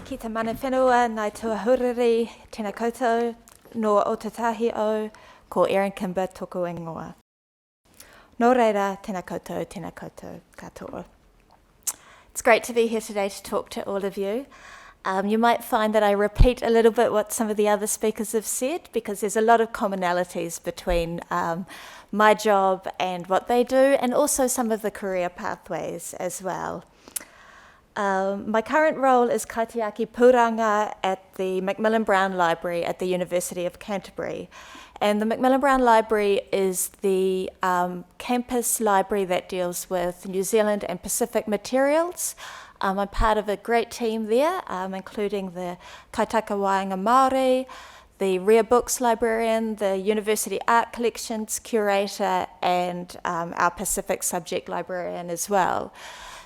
Ki te mana whenua, nai tua huriri, tēnā koutou, no o te tahi o, ko Erin Kimber toko ingoa. Nō reira, tēnā koutou, katoa. It's great to be here today to talk to all of you. You might find that I repeat a little bit what some of the other speakers have said because there's a lot of commonalities between my job and what they do, and also some of the career pathways as well. My current role is kaitiaki pūranga at the Macmillan Brown Library at the University of Canterbury. And the Macmillan Brown Library is the campus library that deals with New Zealand and Pacific materials. I'm part of a great team there, including the Kaitaka Wānanga Māori, the Rare Books librarian, the University Art Collections curator, and our Pacific subject librarian as well.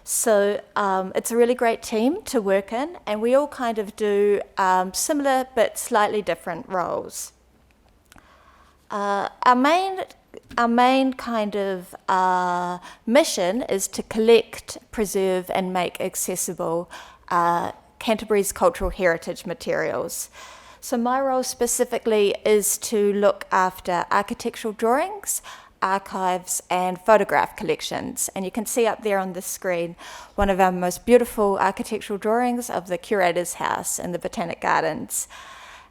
So it's a really great team to work in, and we all kind of do similar but slightly different roles. Our main kind of mission is to collect, preserve, and make accessible Canterbury's cultural heritage materials. So my role specifically is to look after architectural drawings, archives, and photograph collections. And you can see up there on the screen one of our most beautiful architectural drawings of the curator's house in the Botanic Gardens.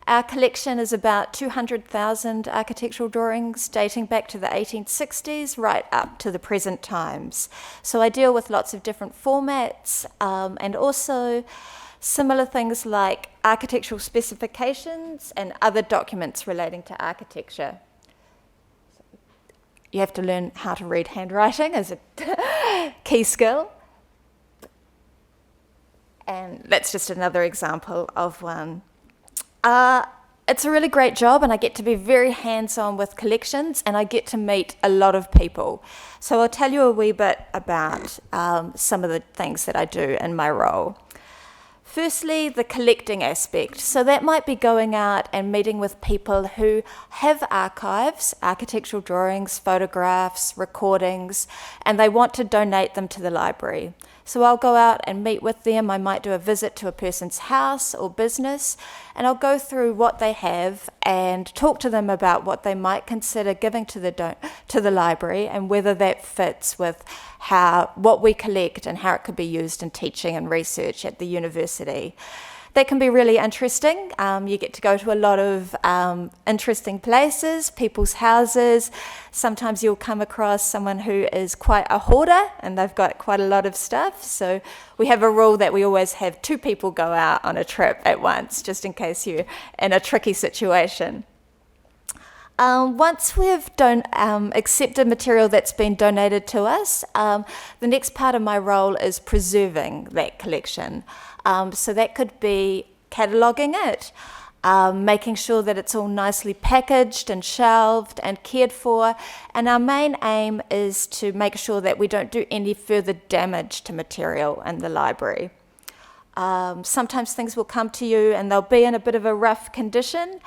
Our collection is about 200,000 architectural drawings dating back to the 1860s right up to the present times. So I deal with lots of different formats and also similar things like architectural specifications and other documents relating to architecture. You have to learn how to read handwriting as a key skill. And that's just another example of one. It's a really great job, and I get to be very hands-on with collections, and I get to meet a lot of people. So I'll tell you a wee bit about some of the things that I do in my role. Firstly, the collecting aspect. So that might be going out and meeting with people who have archives, architectural drawings, photographs, recordings, and they want to donate them to the library. So I'll go out and meet with them. I might do a visit to a person's house or business, and I'll go through what they have and talk to them about what they might consider giving to the library and whether that fits with what we collect and how it could be used in teaching and research at the university. That can be really interesting. You get to go to a lot of interesting places, people's houses. Sometimes you'll come across someone who is quite a hoarder and they've got quite a lot of stuff. So we have a rule that we always have 2 people go out on a trip at once, just in case you're in a tricky situation. Once we've accepted material that's been donated to us, the next part of my role is preserving that collection. So that could be cataloguing it, making sure that it's all nicely packaged and shelved and cared for. And our main aim is to make sure that we don't do any further damage to material in the library. Sometimes things will come to you and they'll be in a bit of a rough condition,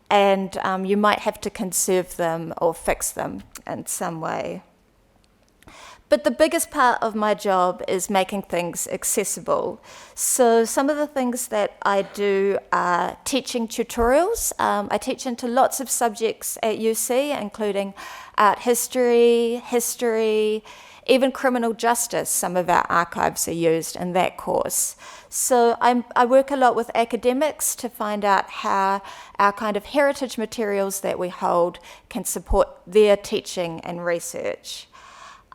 and you might have to conserve them or fix them in some way. But the biggest part of my job is making things accessible. So some of the things that I do are teaching tutorials. I teach into lots of subjects at UC, including art history, even criminal justice. Some of our archives are used in that course. So I work a lot with academics to find out how our kind of heritage materials that we hold can support their teaching and research.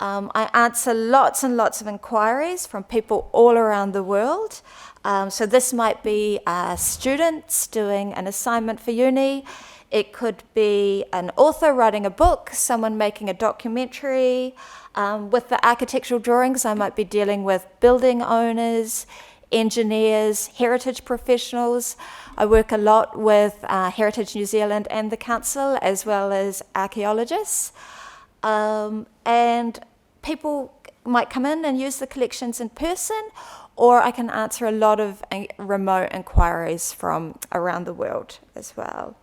I answer lots and lots of inquiries from people all around the world. So this might be students doing an assignment for uni. It could be an author writing a book, someone making a documentary. With the architectural drawings, I might be dealing with building owners, engineers, heritage professionals. I work a lot with Heritage New Zealand and the Council, as well as archaeologists. And people might come in and use the collections in person, or I can answer a lot of remote inquiries from around the world as well.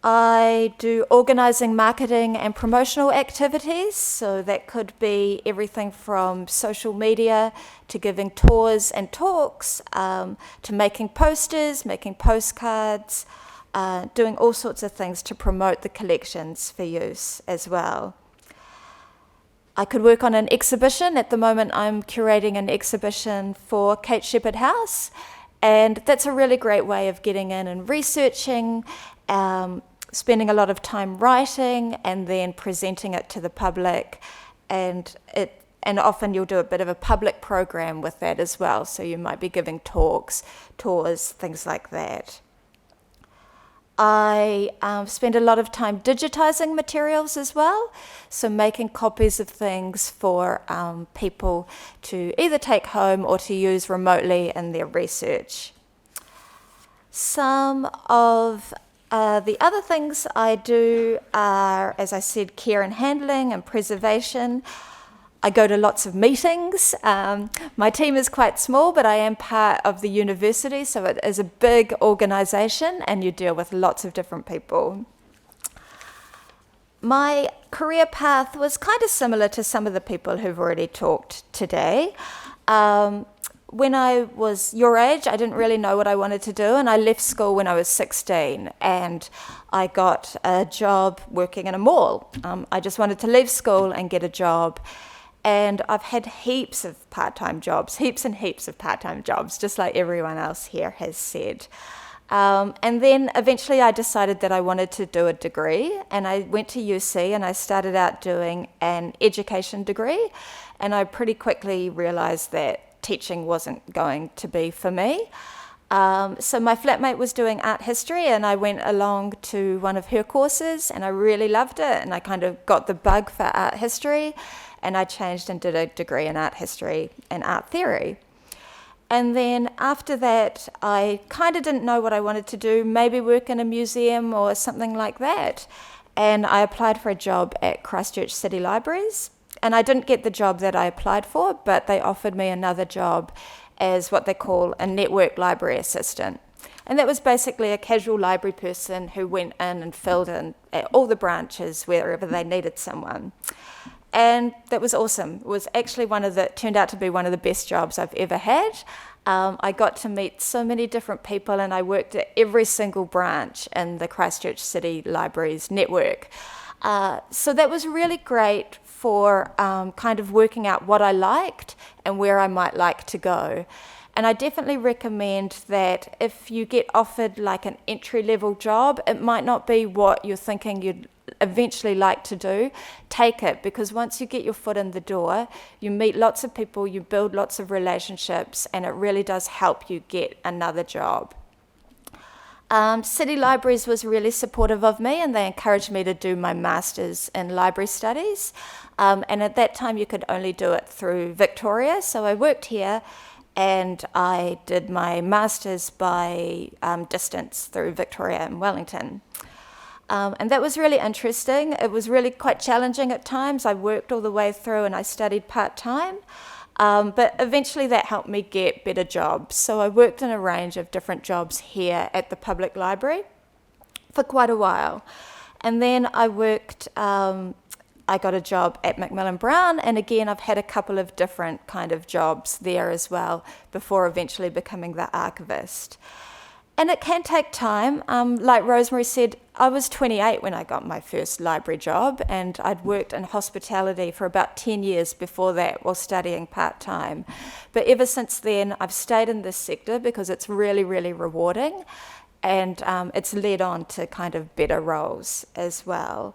I do organising, marketing and promotional activities, so that could be everything from social media to giving tours and talks, to making posters, making postcards, doing all sorts of things to promote the collections for use as well. I could work on an exhibition. At the moment I'm curating an exhibition for Kate Shepherd House, and that's a really great way of getting in and researching, spending a lot of time writing and then presenting it to the public, and often you'll do a bit of a public program with that as well, so you might be giving talks, tours, things like that. I spend a lot of time digitising materials as well, so making copies of things for people to either take home or to use remotely in their research. Some of the other things I do are, as I said, care and handling and preservation. I go to lots of meetings. My team is quite small, but I am part of the university, so it is a big organisation and you deal with lots of different people. My career path was kind of similar to some of the people who've already talked today. When I was your age, I didn't really know what I wanted to do, and I left school when I was 16, and I got a job working in a mall. I just wanted to leave school and get a job. And I've had heaps and heaps of part-time jobs, just like everyone else here has said. And then eventually I decided that I wanted to do a degree, and I went to UC and I started out doing an education degree, and I pretty quickly realised that teaching wasn't going to be for me. So my flatmate was doing art history, and I went along to one of her courses and I really loved it, and I kind of got the bug for art history, and I changed and did a degree in art history and art theory. And then after that, I kind of didn't know what I wanted to do, maybe work in a museum or something like that. And I applied for a job at Christchurch City Libraries. And I didn't get the job that I applied for, but they offered me another job as what they call a network library assistant. And that was basically a casual library person who went in and filled in at all the branches wherever they needed someone. And that was awesome. It was actually turned out to be one of the best jobs I've ever had. I got to meet so many different people, and I worked at every single branch in the Christchurch City Libraries network. So that was really great for kind of working out what I liked and where I might like to go. And I definitely recommend that if you get offered like an entry-level job, it might not be what you're thinking you'd eventually like to do. Take it, because once you get your foot in the door, you meet lots of people, you build lots of relationships, and it really does help you get another job. City Libraries was really supportive of me, and they encouraged me to do my master's in library studies. And at that time you could only do it through Victoria, so I worked here and I did my master's by distance through Victoria and Wellington. And that was really interesting. It was really quite challenging at times. I worked all the way through and I studied part-time, but eventually that helped me get better jobs. So I worked in a range of different jobs here at the public library for quite a while. And then I got a job at Macmillan Brown, and again I've had a couple of different kind of jobs there as well before eventually becoming the archivist. And it can take time. Like Rosemary said, I was 28 when I got my first library job, and I'd worked in hospitality for about 10 years before that while studying part-time. But ever since then, I've stayed in this sector because it's really, really rewarding, and it's led on to kind of better roles as well.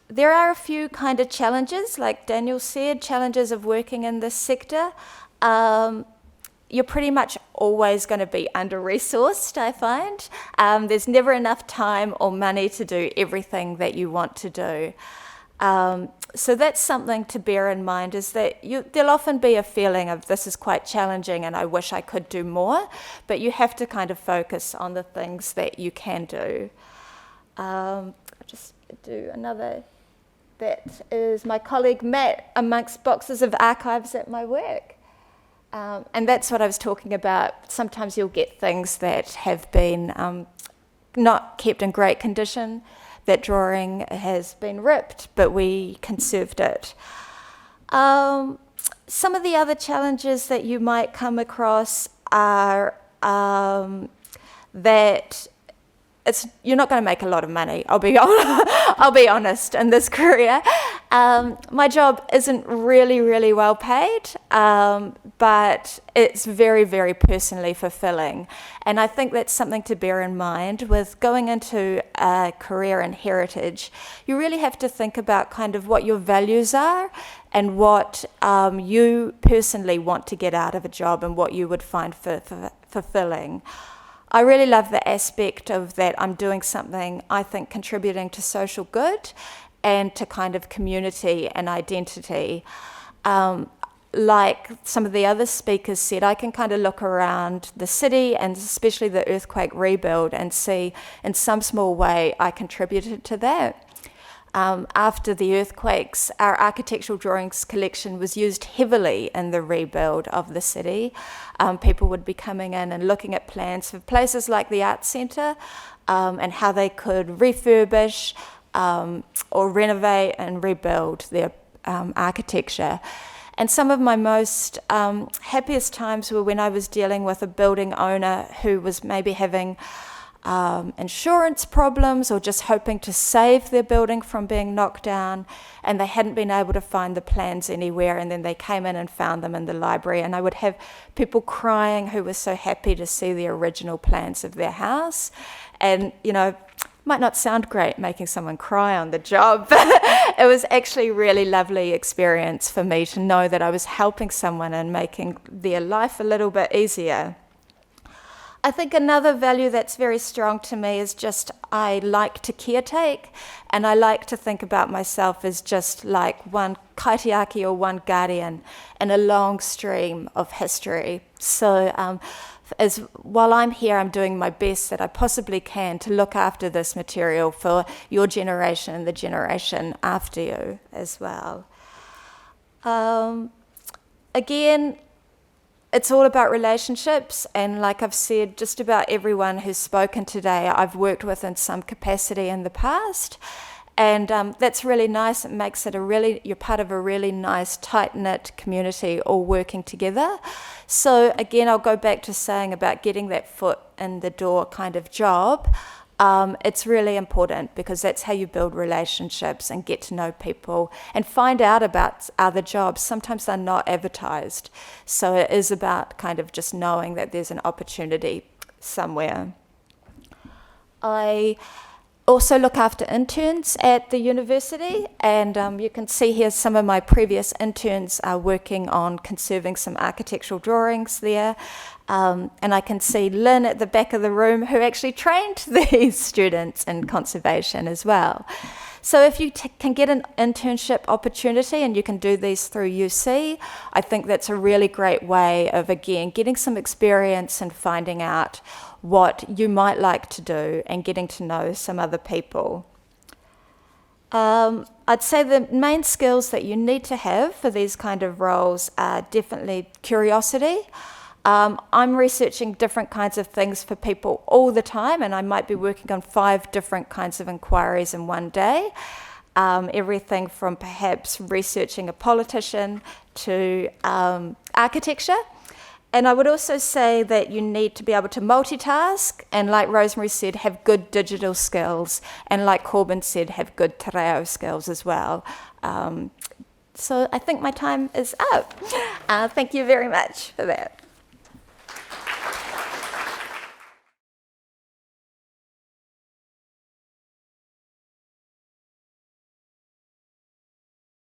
There are a few kind of challenges, like Daniel said, challenges of working in this sector. You're pretty much always going to be under-resourced, I find. There's never enough time or money to do everything that you want to do. So that's something to bear in mind, is that there'll often be a feeling of this is quite challenging and I wish I could do more, but you have to kind of focus on the things that you can do. I'll just do another. That is my colleague Matt amongst boxes of archives at my work. And that's what I was talking about. Sometimes you'll get things that have been not kept in great condition. That drawing has been ripped, but we conserved it. Some of the other challenges that you might come across are that you're not going to make a lot of money. I'll be honest in this career. My job isn't really well paid, but it's very, very personally fulfilling. And I think that's something to bear in mind with going into a career in heritage. You really have to think about kind of what your values are and what you personally want to get out of a job and what you would find fulfilling. I really love the aspect of that I'm doing something, I think, contributing to social good and to kind of community and identity. Like some of the other speakers said, I can kind of look around the city and especially the earthquake rebuild and see in some small way I contributed to that. After the earthquakes, our architectural drawings collection was used heavily in the rebuild of the city. People would be coming in and looking at plans for places like the Arts Centre and how they could refurbish or renovate and rebuild their architecture. And some of my most happiest times were when I was dealing with a building owner who was maybe having insurance problems or just hoping to save their building from being knocked down, and they hadn't been able to find the plans anywhere, and then they came in and found them in the library, and I would have people crying who were so happy to see the original plans of their house. And might not sound great making someone cry on the job, but it was actually a really lovely experience for me to know that I was helping someone and making their life a little bit easier. I think another value that's very strong to me is just I like to caretake, and I like to think about myself as just like one kaitiaki or one guardian in a long stream of history. So while I'm here, I'm doing my best that I possibly can to look after this material for your generation and the generation after you as well. Again, it's all about relationships, and like I've said, just about everyone who's spoken today I've worked with in some capacity in the past, and that's really nice. It makes it you're part of a really nice tight-knit community all working together. So again, I'll go back to saying about getting that foot in the door kind of job. It's really important because that's how you build relationships and get to know people and find out about other jobs. Sometimes they're not advertised. So it is about kind of just knowing that there's an opportunity somewhere. I also look after interns at the university, and you can see here some of my previous interns are working on conserving some architectural drawings there. And I can see Lynn at the back of the room who actually trained these students in conservation as well. So if you can get an internship opportunity and you can do these through UC, I think that's a really great way of, again, getting some experience and finding out what you might like to do and getting to know some other people. I'd say the main skills that you need to have for these kind of roles are definitely curiosity. I'm researching different kinds of things for people all the time, and I might be working on 5 different kinds of inquiries in one day. Everything from perhaps researching a politician to architecture. And I would also say that you need to be able to multitask, and like Rosemary said, have good digital skills, and like Corbin said, have good te reo skills as well. So I think my time is up. Thank you very much for that.